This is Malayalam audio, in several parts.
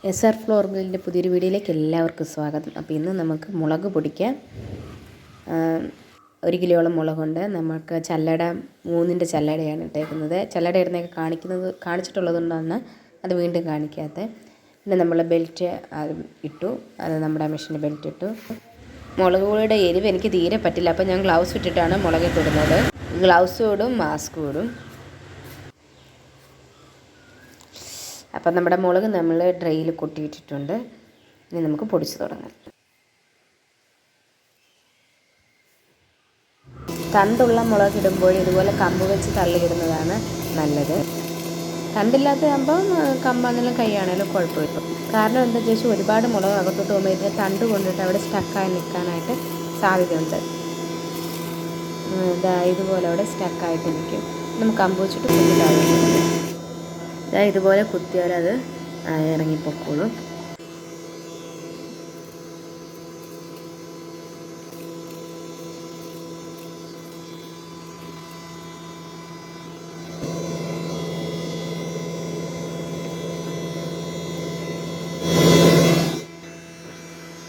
SR ഫ്ലോർ മില്ലിൻ്റെ പുതിയൊരു വീഡിയോയിലേക്ക് എല്ലാവർക്കും സ്വാഗതം. അപ്പോൾ ഇന്ന് നമുക്ക് മുളക് പൊടിക്കാം. 1 കിലോളം മുളകുണ്ട്. നമുക്ക് ചല്ലട 3ൻ്റെ ചല്ലടയാണ് ഇട്ടേക്കുന്നത്. ചല്ലട ഇടുന്നതൊക്കെ കാണിച്ചിട്ടുള്ളതുകൊണ്ടാണ് അത് വീണ്ടും കാണിക്കാത്തത്. പിന്നെ നമ്മൾ ബെൽറ്റ് ഇട്ടു, അത് നമ്മുടെ മെഷീൻ്റെ ബെൽറ്റ് ഇട്ടു. മുളക് പൊടിയുടെ എരിവ് എനിക്ക് തീരെ പറ്റില്ല, അപ്പോൾ ഞാൻ ഗ്ലൗസ് ഇട്ടിട്ടാണ് മുളക് ഇടുന്നത്. ഗ്ലൗസ് ഇടും, മാസ്ക് ഇടും. അപ്പം നമ്മുടെ മുളക് നമ്മൾ ഡ്രൈയിൽ കൊട്ടിയിട്ടിട്ടുണ്ട്. ഇനി നമുക്ക് പൊടിച്ച് തുടങ്ങാം. തണ്ടുള്ള മുളക് ഇടുമ്പോൾ ഇതുപോലെ കമ്പ് വെച്ച് തള്ളിയിടുന്നതാണ് നല്ലത്. തണ്ടില്ലാത്തതാകുമ്പം കമ്പാണെങ്കിലും കൈയാണെങ്കിലും കുഴപ്പമില്ല. കാരണം എന്താ ചോദിച്ചാൽ ഒരുപാട് മുളക് അകത്തോട്ട് പോകുമ്പോൾ ഇതിൻ്റെ തണ്ട് കൊണ്ടിട്ട് അവിടെ സ്റ്റക്കായി നിൽക്കാനായിട്ട് സാധ്യതയുണ്ട്. ഇതുപോലെ അവിടെ സ്റ്റക്കായിട്ട് നിൽക്കും. നമുക്ക് കമ്പ് വെച്ചിട്ട് കുത്തിയിട്ടാകും. ഇതുപോലെ കുത്തിയാൽ അത് ഇറങ്ങിപ്പോക്കോളും.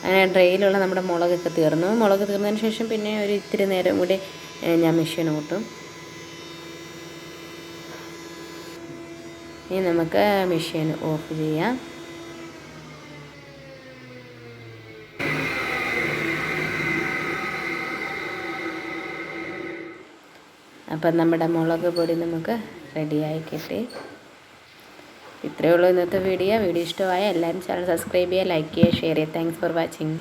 അങ്ങനെ ഡ്രൈയിലുള്ള നമ്മുടെ മുളകൊക്കെ തീർന്നു. മുളക് തീർന്നതിന് ശേഷം പിന്നെ ഒരു ഇത്തിരി നേരം കൂടി ഞാൻ മെഷീൻ ഓട്ടും. ഇനി നമുക്ക് മെഷീൻ ഓഫ് ചെയ്യാം. അപ്പം നമ്മുടെ മുളക് പൊടി നമുക്ക് റെഡിയായി കിട്ടി. ഇത്രയേ ഉള്ളൂ ഇന്നത്തെ വീഡിയോ. ഇഷ്ടമായ എല്ലാവരും ചാനൽ സബ്സ്ക്രൈബ് ചെയ്യുക, ലൈക്ക് ചെയ്യുക, ഷെയർ ചെയ്യുക. Thanks for watching.